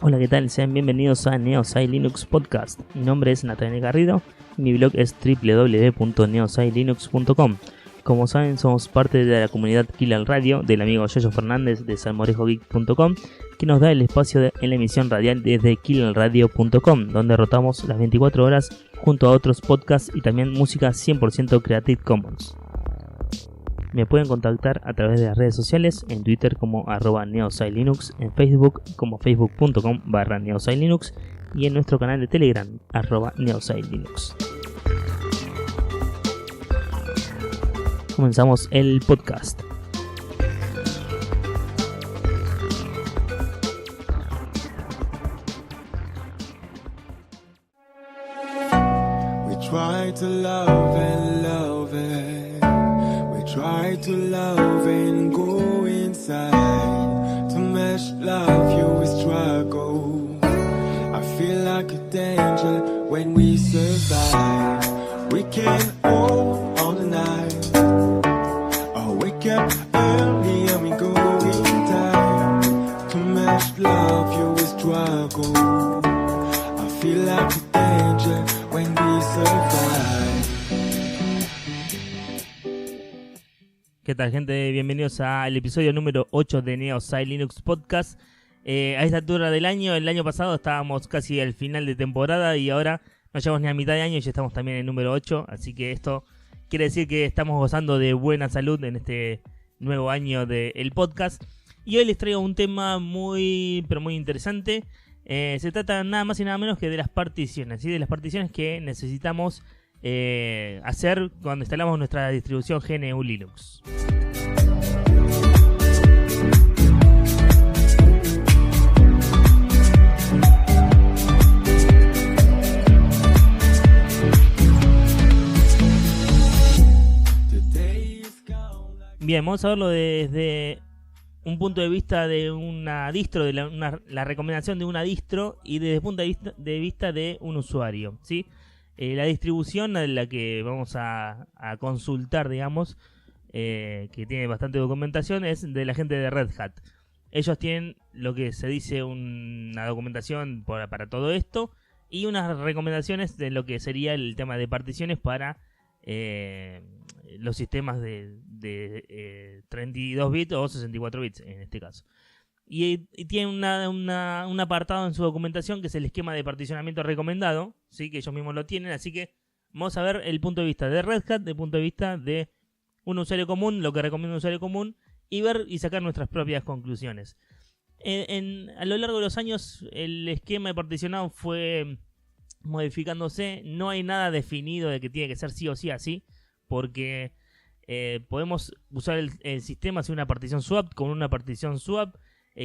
Hola, ¿qué tal? Sean bienvenidos a Neosci Linux Podcast. Mi nombre es Nathaniel Garrido y mi blog es www.neoscilinux.com. Como saben, somos parte de la comunidad Kill Radio del amigo Yoyo Fernández de salmorejogeek.com, que nos da el espacio en la emisión radial desde killalradio.com, donde rotamos las 24 horas junto a otros podcasts y también música 100% Creative Commons. Me pueden contactar a través de las redes sociales, en Twitter como @neoscilinux, en Facebook como facebook.com/neoscilinux y en nuestro canal de Telegram @neoscilinux. Comenzamos el podcast. We try to love and love it. Try to love and go inside. To mesh love, you will struggle. I feel like a danger when we survive. We can hold all the night. Oh, wake up early and we go in time. To mesh love, you will struggle. I feel like a danger when we survive. ¿Qué tal, gente? Bienvenidos al episodio número 8 de Neosci Linux Podcast. A esta altura del año, el año pasado estábamos casi al final de temporada y ahora no llegamos ni a mitad de año y ya estamos también en el número 8. Así que esto quiere decir que estamos gozando de buena salud en este nuevo año del podcast. Y hoy les traigo un tema muy interesante. Se trata nada más y nada menos que de las particiones, ¿sí? De las particiones que necesitamos hacer cuando instalamos nuestra distribución GNU Linux. Bien, vamos a verlo desde un punto de vista de una distro, de la recomendación de una distro y desde el punto de vista de un usuario, ¿sí? La distribución a la que vamos a consultar, digamos, que tiene bastante documentación, es de la gente de Red Hat. Ellos tienen lo que se dice una documentación para todo esto y unas recomendaciones de lo que sería el tema de particiones para los sistemas de 32 bits o 64 bits en este caso. Y tiene un apartado en su documentación que es el esquema de particionamiento recomendado, ¿sí? Que ellos mismos lo tienen, así que vamos a ver el punto de vista de Red Hat, el punto de vista de un usuario común, lo que recomienda un usuario común, y ver y sacar nuestras propias conclusiones. A lo largo de los años el esquema de particionado fue modificándose, no hay nada definido de que tiene que ser sí o sí así, porque podemos usar el sistema sin una partición swap, con una partición swap,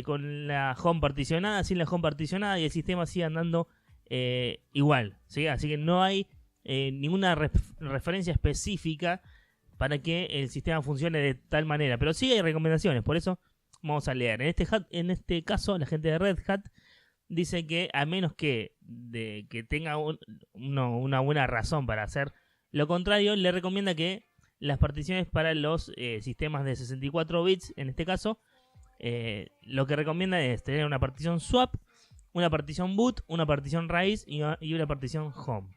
con la home particionada, sin la home particionada, y el sistema sigue andando igual, ¿sí? Así que no hay ninguna referencia específica para que el sistema funcione de tal manera, pero sí hay recomendaciones, por eso vamos a leer. En este caso, la gente de Red Hat dice que a menos que tenga una buena razón para hacer lo contrario, le recomienda que las particiones para los sistemas de 64 bits, en este caso, lo que recomienda es tener una partición swap, una partición boot, una partición raíz y una partición home.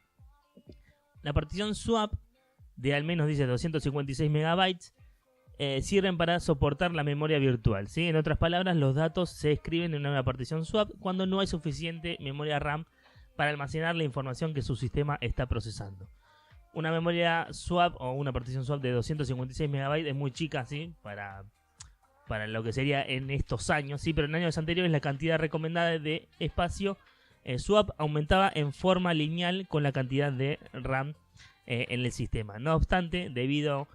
La partición swap de al menos, dice, 256 megabytes sirven para soportar la memoria virtual, ¿sí? En otras palabras, los datos se escriben en una partición swap cuando no hay suficiente memoria RAM para almacenar la información que su sistema está procesando. Una memoria swap o una partición swap de 256 megabytes es muy chica, ¿sí? Para lo que sería en estos años, sí, pero en años anteriores la cantidad recomendada de espacio swap aumentaba en forma lineal con la cantidad de RAM en el sistema. No obstante, debido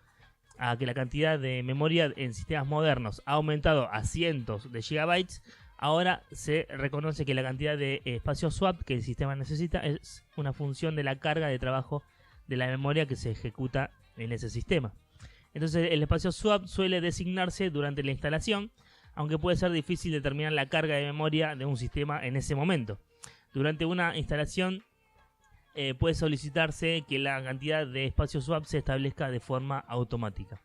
a que la cantidad de memoria en sistemas modernos ha aumentado a cientos de gigabytes, ahora se reconoce que la cantidad de espacio swap que el sistema necesita es una función de la carga de trabajo de la memoria que se ejecuta en ese sistema. Entonces el espacio swap suele designarse durante la instalación, aunque puede ser difícil determinar la carga de memoria de un sistema en ese momento. Durante una instalación puede solicitarse que la cantidad de espacio swap se establezca de forma automática.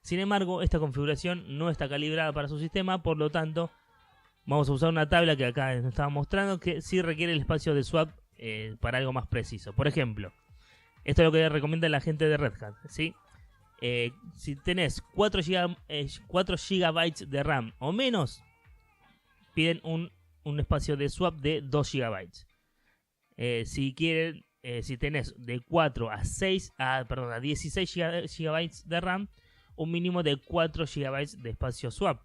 Sin embargo, esta configuración no está calibrada para su sistema, por lo tanto, vamos a usar una tabla que acá nos estaba mostrando que sí requiere el espacio de swap para algo más preciso. Por ejemplo, esto es lo que recomienda la gente de Red Hat, ¿sí? Si tenés 4 GB de RAM o menos, piden un espacio de swap de 2 GB. Si tenés de 4 a 16 GB de RAM, un mínimo de 4 GB de espacio swap.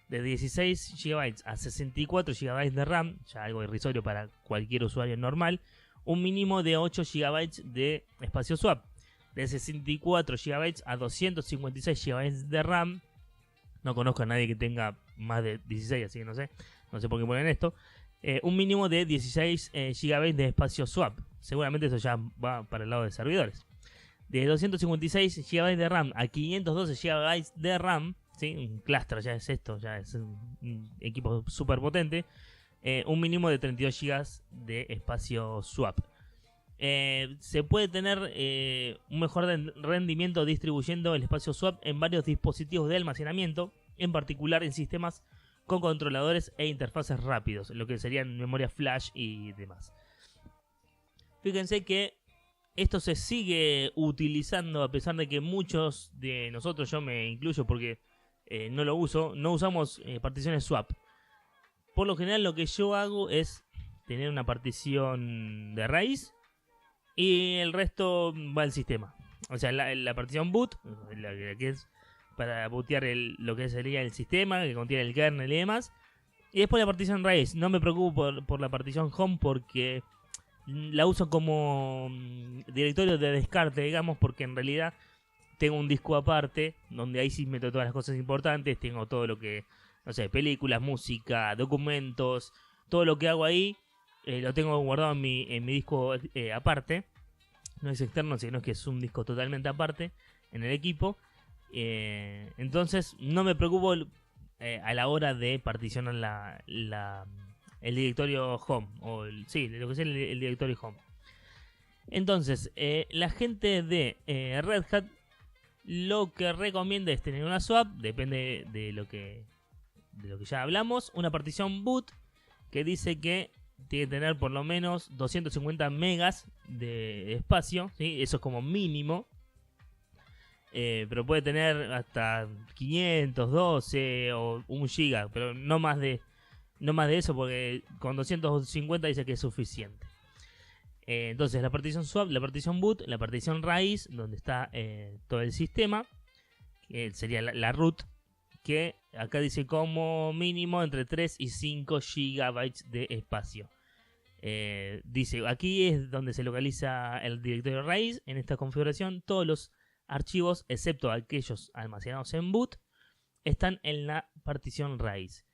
De 16 GB a 64 GB de RAM, ya algo irrisorio para cualquier usuario normal, un mínimo de 8 GB de espacio swap. De 64 GB a 256 GB de RAM, no conozco a nadie que tenga más de 16, así que no sé por qué ponen esto. Un mínimo de 16 GB de espacio swap. Seguramente eso ya va para el lado de servidores. De 256 GB de RAM a 512 GB de RAM, ¿sí? Un cluster ya es esto, ya es un equipo súper potente. Un mínimo de 32 GB de espacio swap. Se puede tener un mejor rendimiento distribuyendo el espacio swap en varios dispositivos de almacenamiento, en particular en sistemas con controladores e interfaces rápidos, lo que serían memoria flash y demás. Fíjense que esto se sigue utilizando a pesar de que muchos de nosotros, yo me incluyo porque no lo uso, no usamos particiones swap. Por lo general lo que yo hago es tener una partición de raíz y el resto va al sistema. O sea, la partición boot, la que es para bootear lo que sería el sistema, que contiene el kernel y demás. Y después la partición raíz. No me preocupo por la partición home porque la uso como directorio de descarte, digamos, porque en realidad tengo un disco aparte, donde ahí sí meto todas las cosas importantes. Tengo todo lo que, no sé, películas, música, documentos, todo lo que hago ahí. Lo tengo guardado en mi disco aparte. No es externo, sino que es un disco totalmente aparte en el equipo. Entonces no me preocupo a la hora de particionar el directorio home. O lo que es el directorio home. Entonces, la gente de Red Hat lo que recomienda es tener una swap. Depende de lo que ya hablamos. Una partición boot que dice que tiene que tener por lo menos 250 megas de espacio, ¿sí? Eso es como mínimo. Pero puede tener hasta 512 o 1 giga, pero no más de eso, porque con 250 dice que es suficiente. Entonces la partición swap, la partición boot, la partición raíz, donde está todo el sistema, que sería la root, que acá dice como mínimo entre 3 y 5 gigabytes de espacio. Dice, aquí es donde se localiza el directorio raíz. En esta configuración todos los archivos, excepto aquellos almacenados en boot, están en la partición raíz.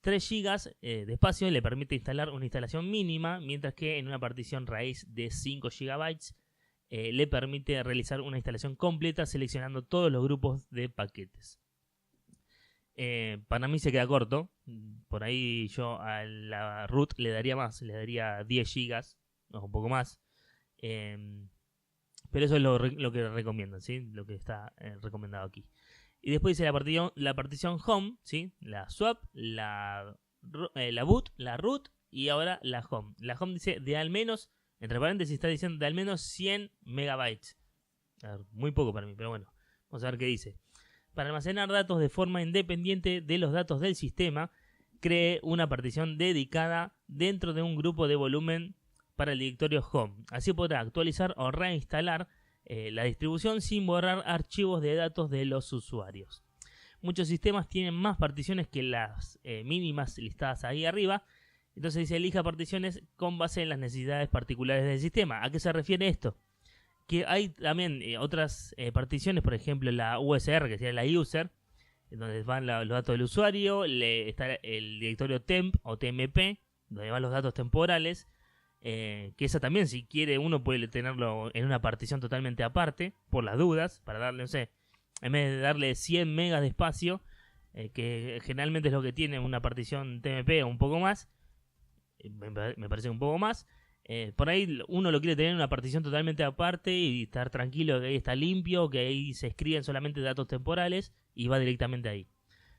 3 GB de espacio le permite instalar una instalación mínima, mientras que en una partición raíz de 5 GB le permite realizar una instalación completa seleccionando todos los grupos de paquetes. Para mí se queda corto. Por ahí yo a la root le daría más, le daría 10 GB, o un poco más. Pero eso es lo que recomiendan, ¿sí? Lo que está recomendado aquí. Y después dice la partición home, ¿sí? La swap, la boot, la root y ahora la home. La home dice de al menos, entre paréntesis está diciendo de al menos 100 megabytes. A ver, muy poco para mí, pero bueno, vamos a ver qué dice. Para almacenar datos de forma independiente de los datos del sistema, cree una partición dedicada dentro de un grupo de volumen para el directorio home. Así podrá actualizar o reinstalar la distribución sin borrar archivos de datos de los usuarios. Muchos sistemas tienen más particiones que las mínimas listadas ahí arriba. Entonces dice elija particiones con base en las necesidades particulares del sistema. ¿A qué se refiere esto? Que hay también otras particiones, por ejemplo la USR, que sería la user, donde van los datos del usuario, está el directorio temp o tmp, donde van los datos temporales. que esa también, si quiere, uno puede tenerlo en una partición totalmente aparte, por las dudas, para darle, no sé, en vez de darle 100 megas de espacio, que generalmente es lo que tiene una partición TMP o un poco más, me parece un poco más, por ahí uno lo quiere tener en una partición totalmente aparte y estar tranquilo que ahí está limpio, que ahí se escriben solamente datos temporales y va directamente ahí.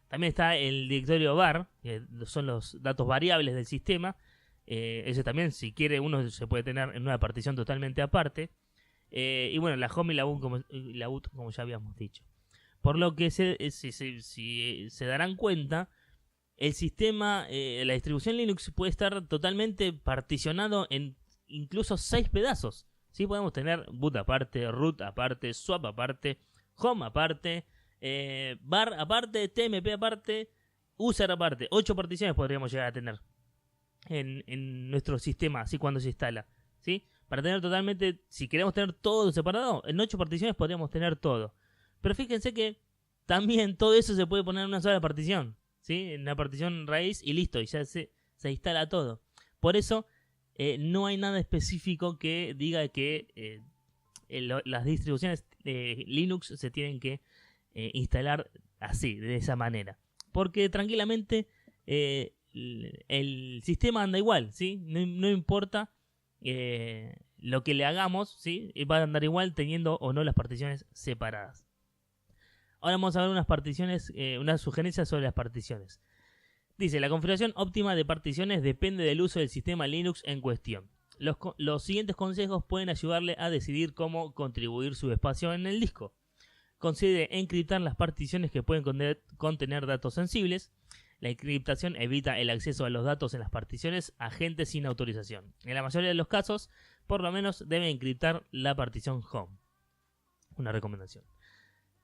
También está el directorio var, que son los datos variables del sistema. Ese también, si quiere, uno se puede tener en una partición totalmente aparte. Y bueno, la home y la boot, como ya habíamos dicho. Por lo que si se darán cuenta, el sistema, la distribución Linux puede estar totalmente particionado en incluso 6 pedazos. ¿Sí? Podemos tener boot aparte, root aparte, swap aparte, home aparte, var aparte, TMP aparte, user aparte. 8 particiones podríamos llegar a tener en nuestro sistema, así cuando se instala, ¿sí? Para tener totalmente, si queremos tener todo separado, en 8 particiones podríamos tener todo. Pero fíjense que también todo eso se puede poner en una sola partición, ¿sí? En una partición raíz y listo, y ya se instala todo. Por eso no hay nada específico que diga que las distribuciones Linux se tienen que instalar así, de esa manera. Porque tranquilamente el sistema anda igual, ¿sí? No importa lo que le hagamos, ¿sí? Va a andar igual teniendo o no las particiones separadas. Ahora vamos a ver unas sugerencias sobre las particiones. Dice, la configuración óptima de particiones depende del uso del sistema Linux en cuestión. Los siguientes consejos pueden ayudarle a decidir cómo contribuir su espacio en el disco. Considere encriptar las particiones que pueden contener datos sensibles. La encriptación evita el acceso a los datos en las particiones a gente sin autorización. En la mayoría de los casos, por lo menos debe encriptar la partición home. Una recomendación.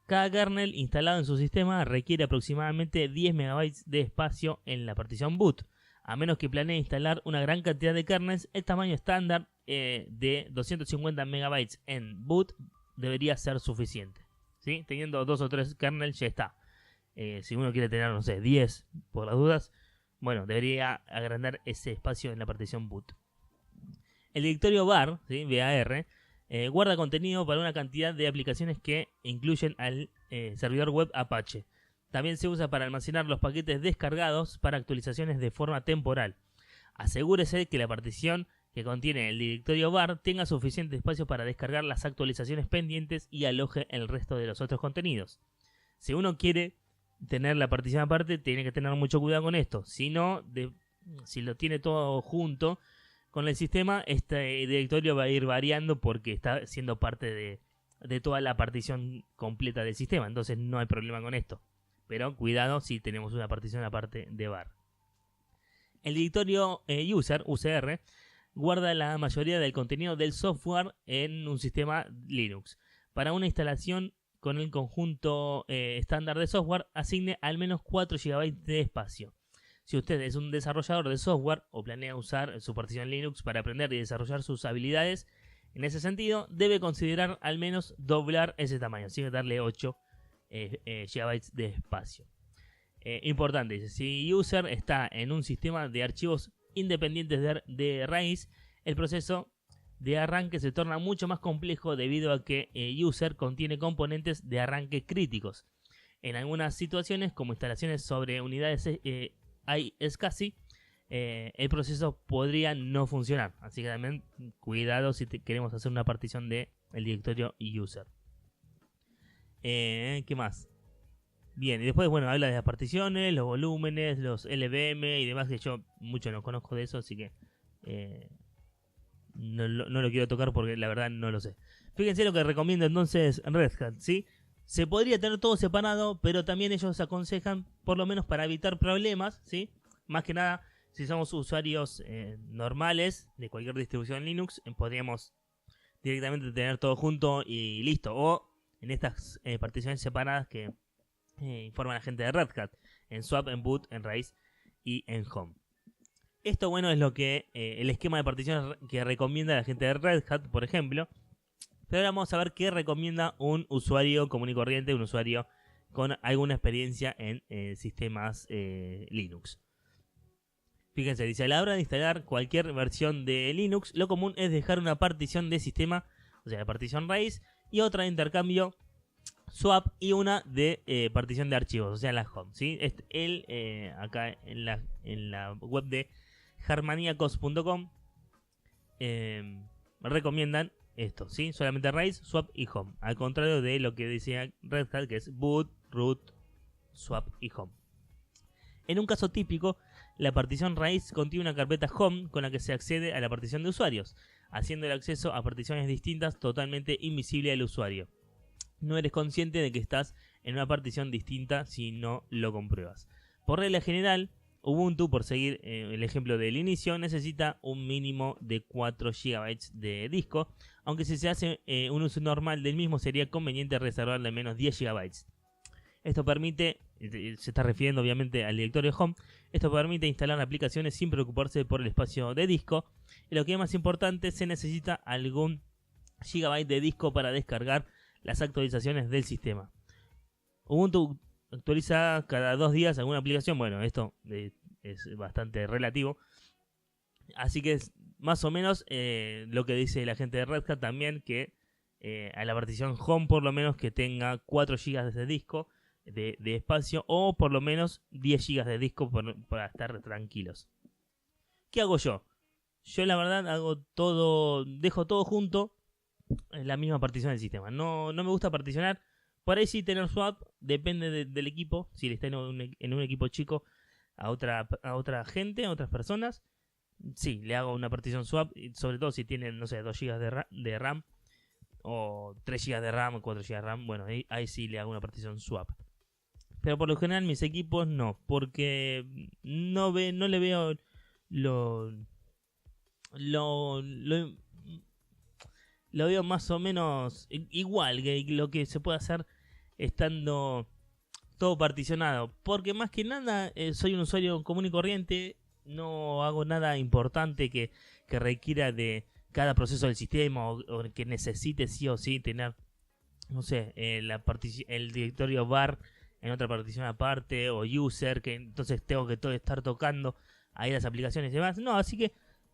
Cada kernel instalado en su sistema requiere aproximadamente 10 MB de espacio en la partición boot. A menos que planee instalar una gran cantidad de kernels, el tamaño estándar de 250 MB en boot debería ser suficiente, ¿sí? Teniendo 2 o 3 kernels ya está. Si uno quiere tener, no sé, 10 por las dudas, bueno, debería agrandar ese espacio en la partición boot. El directorio var, ¿sí? var, guarda contenido para una cantidad de aplicaciones que incluyen al servidor web Apache. También se usa para almacenar los paquetes descargados para actualizaciones de forma temporal. Asegúrese que la partición que contiene el directorio var tenga suficiente espacio para descargar las actualizaciones pendientes y aloje el resto de los otros contenidos. Si uno quiere tener la partición aparte, tiene que tener mucho cuidado con esto. Si no, si lo tiene todo junto con el sistema, este directorio va a ir variando porque está siendo parte de toda la partición completa del sistema. Entonces no hay problema con esto. Pero cuidado si tenemos una partición aparte de var. El directorio user, UCR, guarda la mayoría del contenido del software en un sistema Linux. Para una instalación con el conjunto estándar de software, asigne al menos 4 GB de espacio. Si usted es un desarrollador de software o planea usar su partición Linux para aprender y desarrollar sus habilidades, en ese sentido debe considerar al menos doblar ese tamaño, así que darle 8 GB de espacio. Importante, dice, si user está en un sistema de archivos independientes de raíz, el proceso de arranque se torna mucho más complejo debido a que user contiene componentes de arranque críticos. En algunas situaciones, como instalaciones sobre unidades iSCSI, el proceso podría no funcionar. Así que también cuidado si queremos hacer una partición del directorio user. ¿Qué más? Bien, y después, bueno, habla de las particiones, los volúmenes, los LVM y demás, que yo mucho no conozco de eso, así que no lo quiero tocar porque la verdad no lo sé. Fíjense lo que recomienda entonces Red Hat, ¿sí? Se podría tener todo separado, pero también ellos aconsejan, por lo menos para evitar problemas, ¿sí? Más que nada, si somos usuarios normales de cualquier distribución Linux, podríamos directamente tener todo junto y listo. O en estas particiones separadas que informa la gente de Red Hat, en swap, en boot, en raíz y en home. Esto, bueno, es lo que el esquema de particiones que recomienda la gente de Red Hat, por ejemplo. Pero ahora vamos a ver qué recomienda un usuario común y corriente, un usuario con alguna experiencia en sistemas Linux. Fíjense, dice, a la hora de instalar cualquier versión de Linux, lo común es dejar una partición de sistema, o sea, la partición raíz, y otra de intercambio swap y una de partición de archivos, o sea, la home, ¿sí? Acá en la web de harmaniacos.com recomiendan esto, ¿sí? Solamente raíz, swap y home, al contrario de lo que decía Red Hat, que es boot, root, swap y home. En un caso típico, la partición raíz contiene una carpeta home con la que se accede a la partición de usuarios, haciendo el acceso a particiones distintas totalmente invisible al usuario. No eres consciente de que estás en una partición distinta si no lo compruebas. Por regla general, Ubuntu, por seguir el ejemplo del inicio, necesita un mínimo de 4 GB de disco, aunque si se hace un uso normal del mismo sería conveniente reservarle menos 10 GB. Esto permite, se está refiriendo obviamente al directorio home, esto permite instalar aplicaciones sin preocuparse por el espacio de disco. Y lo que es más importante, se necesita algún gigabyte de disco para descargar las actualizaciones del sistema. Ubuntu actualiza cada 2 días alguna aplicación. Bueno, esto es bastante relativo. Así que es más o menos lo que dice la gente de Red Hat también, que a la partición home por lo menos que tenga 4 GB de disco de espacio, o por lo menos 10 GB de disco para estar tranquilos. ¿Qué hago yo? Yo la verdad dejo todo junto en la misma partición del sistema. No me gusta particionar. Por ahí sí tener swap, depende del equipo. Si le está en un equipo chico a otra gente, a otras personas, sí, le hago una partición swap, sobre todo si tienen, no sé, 2 GB de RAM o 3 GB de RAM o 4 GB de RAM. Bueno, ahí sí le hago una partición swap. Pero por lo general mis equipos no, porque no le veo lo veo más o menos igual que lo que se puede hacer estando todo particionado. Porque más que nada soy un usuario común y corriente, no hago nada importante que requiera de cada proceso del sistema o que necesite sí o sí tener, no sé, el directorio var en otra partición aparte, o user, que entonces tengo que estar tocando ahí las aplicaciones y demás. No, así que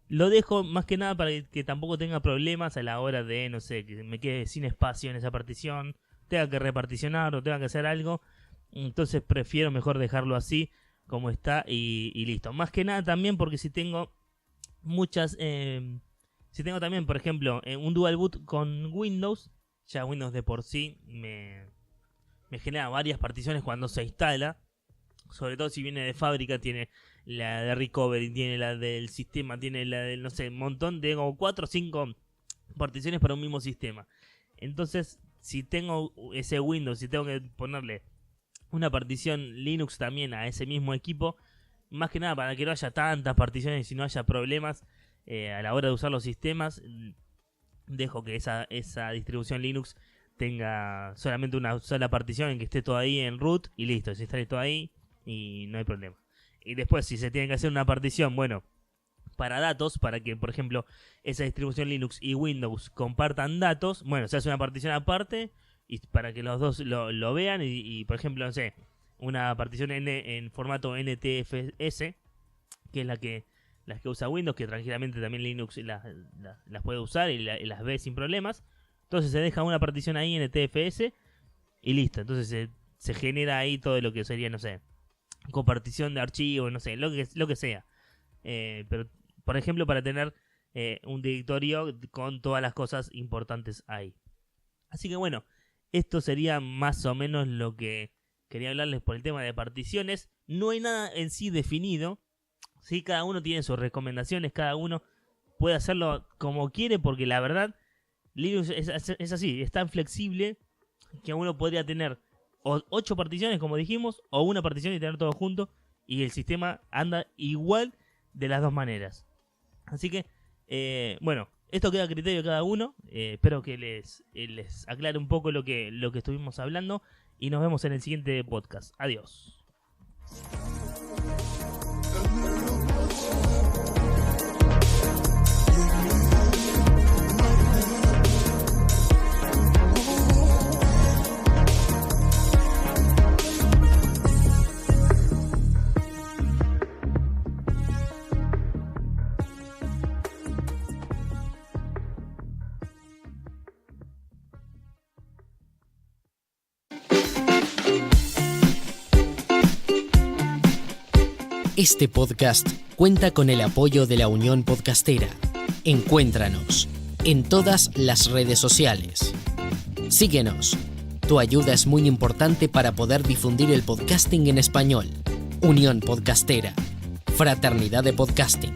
lo dejo más que nada para que tampoco tenga problemas a la hora de, no sé, que me quede sin espacio en esa partición, tenga que reparticionar o tenga que hacer algo. Entonces prefiero mejor dejarlo así como está y listo. Más que nada también porque si tengo si tengo también, por ejemplo, un dual boot con Windows, ya Windows de por sí me genera varias particiones cuando se instala. Sobre todo si viene de fábrica, tiene la de recovery, tiene la del sistema, tiene la del, no sé, un montón de como 4 o 5 particiones para un mismo sistema. Entonces, si tengo ese Windows, si tengo que ponerle una partición Linux también a ese mismo equipo, más que nada para que no haya tantas particiones y no haya problemas a la hora de usar los sistemas, dejo que esa distribución Linux tenga solamente una sola partición en que esté todo ahí en root y listo, se instale todo ahí y no hay problema. Y después si se tiene que hacer una partición, bueno, para datos, para que por ejemplo esa distribución Linux y Windows compartan datos, bueno, se hace una partición aparte y para que los dos lo vean y por ejemplo, no sé, una partición en formato NTFS, que es las que usa Windows, que tranquilamente también Linux las puede usar y las ve sin problemas. Entonces se deja una partición ahí en NTFS y listo. Entonces se genera ahí todo lo que sería, no sé, compartición de archivos, no sé, lo que sea. Pero, por ejemplo, para tener un directorio con todas las cosas importantes ahí. Así que bueno, esto sería más o menos lo que quería hablarles por el tema de particiones. No hay nada en sí definido. ¿Sí? Cada uno tiene sus recomendaciones, cada uno puede hacerlo como quiere, porque la verdad Linux es así, es tan flexible que uno podría tener 8 particiones, como dijimos, o una partición y tener todo junto, y el sistema anda igual de las dos maneras. Así que, bueno, esto queda a criterio de cada uno. Espero que les aclare un poco lo que estuvimos hablando, y nos vemos en el siguiente podcast. Adiós. Este podcast cuenta con el apoyo de la Unión Podcastera. Encuéntranos en todas las redes sociales. Síguenos. Tu ayuda es muy importante para poder difundir el podcasting en español. Unión Podcastera. Fraternidad de Podcasting.